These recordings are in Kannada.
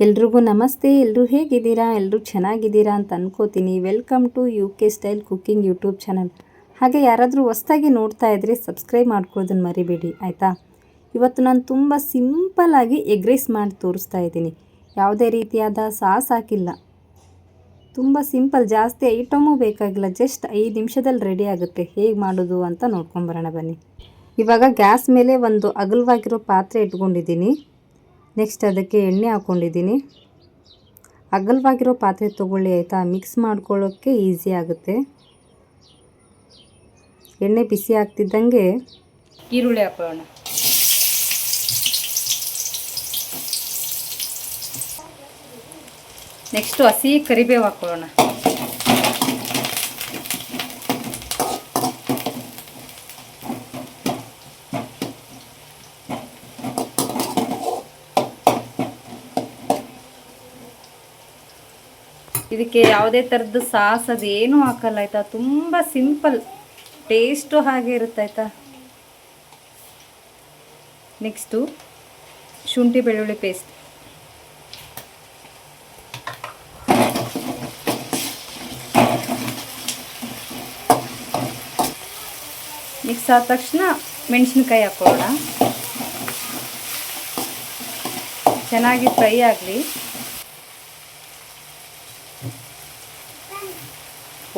ಎಲ್ರಿಗೂ ನಮಸ್ತೆ. ಎಲ್ಲರೂ ಹೇಗಿದ್ದೀರಾ? ಎಲ್ಲರೂ ಚೆನ್ನಾಗಿದ್ದೀರಾ ಅಂತ ಅನ್ಕೋತೀನಿ. Welcome to UK style cooking YouTube channel. ಹಾಗೆ ಯಾರಾದರೂ ಹೊಸ್ದಾಗಿ ನೋಡ್ತಾ ಇದ್ದರೆ ಸಬ್ಸ್ಕ್ರೈಬ್ ಮಾಡ್ಕೊಳ್ಳೋದನ್ನು ಮರಿಬೇಡಿ ಆಯಿತಾ. ಇವತ್ತು ನಾನು ತುಂಬ ಸಿಂಪಲ್ಲಾಗಿ ಎಗ್ ರೈಸ್ ಮಾಡಿ ತೋರಿಸ್ತಾ ಇದ್ದೀನಿ. ಯಾವುದೇ ರೀತಿಯಾದ ಸಾಸ್ ಹಾಕಿಲ್ಲ, ತುಂಬ ಸಿಂಪಲ್, ಜಾಸ್ತಿ ಐಟಮೂ ಬೇಕಾಗಿಲ್ಲ, ಜಸ್ಟ್ 5 ನಿಮಿಷದಲ್ಲಿ ರೆಡಿ ಆಗುತ್ತೆ. ಹೇಗೆ ಮಾಡೋದು ಅಂತ ನೋಡ್ಕೊಂಬರೋಣ ಬನ್ನಿ. ಇವಾಗ ಗ್ಯಾಸ್ ಮೇಲೆ ಒಂದು ಅಗಲವಾಗಿರೋ ಪಾತ್ರೆ ಇಟ್ಕೊಂಡಿದ್ದೀನಿ. ನೆಕ್ಸ್ಟ್ ಅದಕ್ಕೆ ಎಣ್ಣೆ ಹಾಕ್ಕೊಂಡಿದ್ದೀನಿ. ಅಗಲವಾಗಿರೋ ಪಾತ್ರೆ ತೊಗೊಳ್ಳಿ ಆಯಿತಾ, ಮಿಕ್ಸ್ ಮಾಡ್ಕೊಳ್ಳೋಕ್ಕೆ ಈಸಿ ಆಗುತ್ತೆ. ಎಣ್ಣೆ ಬಿಸಿ ಆಗ್ತಿದ್ದಂಗೆ ಈರುಳ್ಳಿ ಹಾಕೊಳ್ಳೋಣ. ನೆಕ್ಸ್ಟು ಹಸಿ ಕರಿಬೇವು ಹಾಕೊಳ್ಳೋಣ. ಇದಕ್ಕೆ ಯಾವುದೇ ಥರದ್ದು ಸಾಸ್ ಅದೇನೂ ಹಾಕಲ್ಲ ಆಯಿತಾ. ತುಂಬ ಸಿಂಪಲ್, ಟೇಸ್ಟು ಹಾಗೆ ಇರುತ್ತೆ ಆಯಿತಾ. ನೆಕ್ಸ್ಟು ಶುಂಠಿ ಬೆಳ್ಳುಳ್ಳಿ ಪೇಸ್ಟ್, ಮಿಕ್ಸ್ ಆದ ತಕ್ಷಣ ಮೆಣಸಿನ್ಕಾಯಿ ಹಾಕೊಳ್ಳೋಣ. ಚೆನ್ನಾಗಿ ಫ್ರೈ ಆಗಲಿ.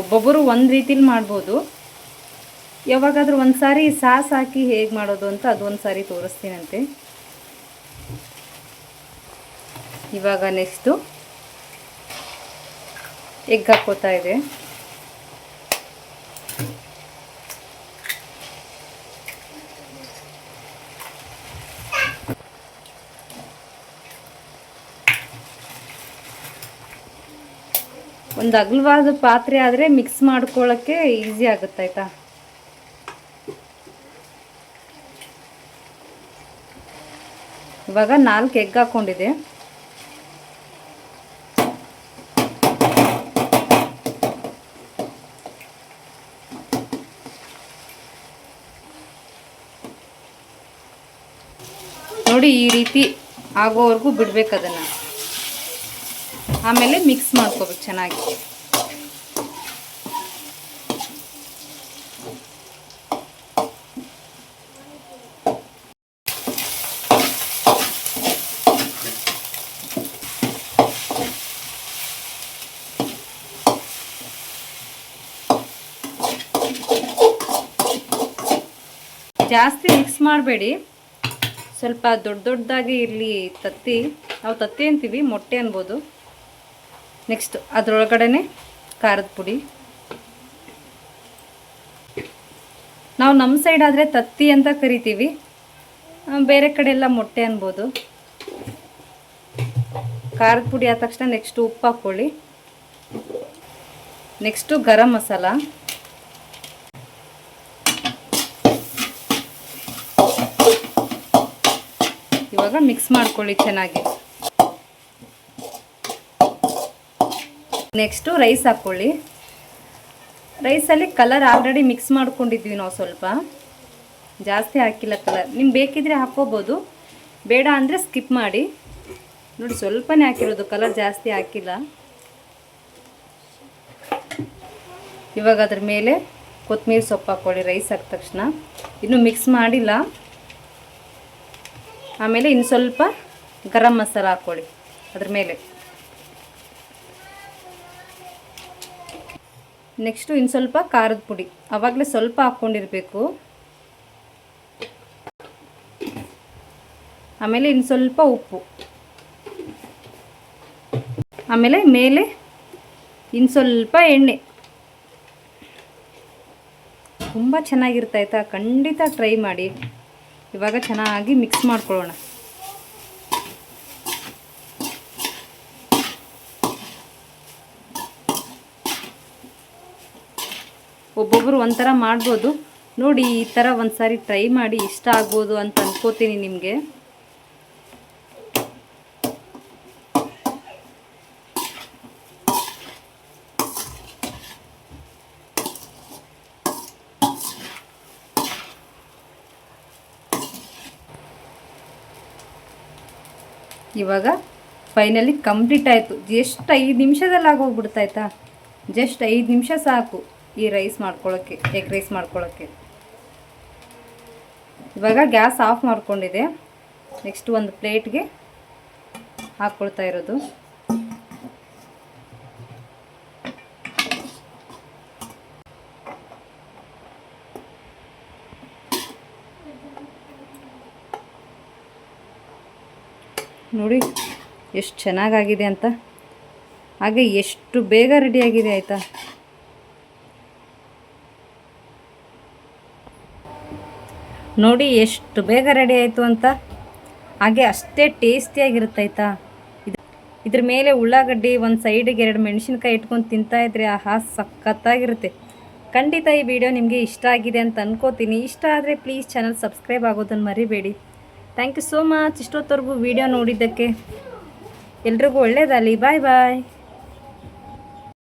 ಒಬ್ಬೊಬ್ಬರು ಒಂದು ರೀತಿಲಿ ಮಾಡ್ಬೋದು. ಯಾವಾಗಾದರೂ ಒಂದು ಸಾರಿ ಸಾಸ್ ಹಾಕಿ ಹೇಗೆ ಮಾಡೋದು ಅಂತ ಅದೊಂದು ಸಾರಿ ತೋರಿಸ್ತೀನಂತೆ. ಇವಾಗ ನೆಕ್ಸ್ಟು ಎಗ್ ಹಾಕ್ಕೋತಾ ಇದೆ. ಒಂದು ಅಗಲವಾದ ಪಾತ್ರೆ ಆದರೆ ಮಿಕ್ಸ್ ಮಾಡ್ಕೊಳ್ಳೋಕ್ಕೆ ಈಸಿ ಆಗುತ್ತೆ ಆಯಿತಾ. ಇವಾಗ 4 ಎಗ್ ಹಾಕ್ಕೊಂಡಿದೆ. ನೋಡಿ, ಈ ರೀತಿ ಆಗೋವರೆಗೂ ಬಿಡಬೇಕು ಅದನ್ನು. ಆಮೇಲೆ ಮಿಕ್ಸ್ ಮಾಡ್ಕೋಬೇಕು ಚೆನ್ನಾಗಿ. ಜಾಸ್ತಿ ಮಿಕ್ಸ್ ಮಾಡಬೇಡಿ, ಸ್ವಲ್ಪ ದೊಡ್ಡ ದೊಡ್ಡದಾಗಿ ಇರಲಿ ತತ್ತಿ. ನಾವು ತತ್ತಿ ಅಂತೀವಿ, ಮೊಟ್ಟೆ ಅನ್ಬೋದು. ನೆಕ್ಸ್ಟ್ ಅದರೊಳಗಡೆ ಖಾರದ ಪುಡಿ. ನಾವು ನಮ್ಮ ಸೈಡ್ ಆದರೆ ತತ್ತಿ ಅಂತ ಕರಿತೀವಿ, ಬೇರೆ ಕಡೆ ಎಲ್ಲ ಮೊಟ್ಟೆ ಅನ್ಬೋದು. ಖಾರದ ಪುಡಿ ಆದ ತಕ್ಷಣ ನೆಕ್ಸ್ಟು ಉಪ್ಪು ಹಾಕ್ಕೊಳ್ಳಿ. ನೆಕ್ಸ್ಟು ಗರಂ ಮಸಾಲ. ಇವಾಗ ಮಿಕ್ಸ್ ಮಾಡ್ಕೊಳ್ಳಿ ಚೆನ್ನಾಗಿ. ನೆಕ್ಸ್ಟು ರೈಸ್ ಹಾಕ್ಕೊಳ್ಳಿ. ರೈಸಲ್ಲಿ ಕಲರ್ ಆಲ್ರೆಡಿ ಮಿಕ್ಸ್ ಮಾಡ್ಕೊಂಡಿದ್ವಿ ನಾವು, ಸ್ವಲ್ಪ ಜಾಸ್ತಿ ಹಾಕಿಲ್ಲ ಕಲರ್. ನಿಮ್ಗೆ ಬೇಕಿದ್ರೆ ಹಾಕ್ಕೋಬೋದು, ಬೇಡ ಅಂದರೆ ಸ್ಕಿಪ್ ಮಾಡಿ. ನೋಡಿ, ಸ್ವಲ್ಪನೇ ಹಾಕಿರೋದು, ಕಲರ್ ಜಾಸ್ತಿ ಹಾಕಿಲ್ಲ. ಇವಾಗ ಅದ್ರ ಮೇಲೆ ಕೊತ್ತಂಬರಿ ಸೊಪ್ಪು ಹಾಕ್ಕೊಳ್ಳಿ ರೈಸ್ ಹಾಕಿದ ತಕ್ಷಣ. ಇನ್ನೂ ಮಿಕ್ಸ್ ಮಾಡಿಲ್ಲ. ಆಮೇಲೆ ಇನ್ನು ಸ್ವಲ್ಪ ಗರಂ ಮಸಾಲ ಹಾಕ್ಕೊಳ್ಳಿ ಅದ್ರ ಮೇಲೆ. ನೆಕ್ಸ್ಟು ಇನ್ನು ಸ್ವಲ್ಪ ಖಾರದ ಪುಡಿ, ಆವಾಗಲೇ ಸ್ವಲ್ಪ ಹಾಕ್ಕೊಂಡಿರಬೇಕು. ಆಮೇಲೆ ಇನ್ನು ಸ್ವಲ್ಪ ಉಪ್ಪು. ಆಮೇಲೆ ಮೇಲೆ ಇನ್ನು ಸ್ವಲ್ಪ ಎಣ್ಣೆ. ತುಂಬ ಚೆನ್ನಾಗಿರುತ್ತೆ ಆಯಿತಾ, ಖಂಡಿತ ಟ್ರೈ ಮಾಡಿ. ಇವಾಗ ಚೆನ್ನಾಗಿ ಮಿಕ್ಸ್ ಮಾಡ್ಕೊಳ್ಳೋಣ. ಒಬ್ಬೊಬ್ಬರು ಒಂಥರ ಮಾಡ್ಬೋದು. ನೋಡಿ, ಈ ಥರ ಒಂದು ಸಾರಿ ಟ್ರೈ ಮಾಡಿ, ಇಷ್ಟ ಆಗ್ಬೋದು ಅಂತ ಅನ್ಕೋತೀನಿ ನಿಮಗೆ. ಇವಾಗ ಫೈನಲಿ ಕಂಪ್ಲೀಟ್ ಆಯಿತು. ಜಸ್ಟ್ 5 ನಿಮಿಷದಲ್ಲಿ ಆಗೋಗ್ಬಿಡ್ತಾಯ್ತಾ. ಜಸ್ಟ್ 5 ನಿಮಿಷ ಸಾಕು ಈ ರೈಸ್ ಮಾಡ್ಕೊಳ್ಳೋಕ್ಕೆ, ಎಗ್ ರೈಸ್ ಮಾಡ್ಕೊಳ್ಳೋಕ್ಕೆ. ಇವಾಗ ಗ್ಯಾಸ್ ಆಫ್ ಮಾಡ್ಕೊಂಡಿದೆ. ನೆಕ್ಸ್ಟ್ ಒಂದು ಪ್ಲೇಟ್ಗೆ ಹಾಕ್ಕೊಳ್ತಾ ಇರೋದು. ನೋಡಿ ಎಷ್ಟು ಚೆನ್ನಾಗಾಗಿದೆ ಅಂತ, ಹಾಗೆ ಎಷ್ಟು ಬೇಗ ರೆಡಿಯಾಗಿದೆ ಆಯಿತಾ. ನೋಡಿ ಎಷ್ಟು ಬೇಗ ರೆಡಿ ಆಯಿತು ಅಂತ, ಹಾಗೆ ಅಷ್ಟೇ ಟೇಸ್ಟಿಯಾಗಿರುತ್ತೆ ಆಯಿತಾ. ಇದ್ರ ಮೇಲೆ ಉಳ್ಳಾಗಡ್ಡಿ, ಒಂದು ಸೈಡಿಗೆ 2 ಮೆಣಸಿನ್ಕಾಯಿ ಇಟ್ಕೊಂಡು ತಿಂತಾಯಿದ್ರೆ ಆಹಾ ಸಖತ್ತಾಗಿರುತ್ತೆ. ಖಂಡಿತ ಈ ವಿಡಿಯೋ ನಿಮಗೆ ಇಷ್ಟ ಆಗಿದೆ ಅಂತ ಅನ್ಕೋತೀನಿ. ಇಷ್ಟ ಆದರೆ ಪ್ಲೀಸ್ ಚಾನಲ್ ಸಬ್ಸ್ಕ್ರೈಬ್ ಆಗೋದನ್ನು ಮರಿಬೇಡಿ. ಥ್ಯಾಂಕ್ ಯು ಸೋ ಮಚ್ ಇಷ್ಟೊತ್ತವರೆಗೂ ವಿಡಿಯೋ ನೋಡಿದ್ದಕ್ಕೆ. ಎಲ್ರಿಗೂ ಒಳ್ಳೆಯದಾಗಲಿ. ಬಾಯ್ ಬಾಯ್.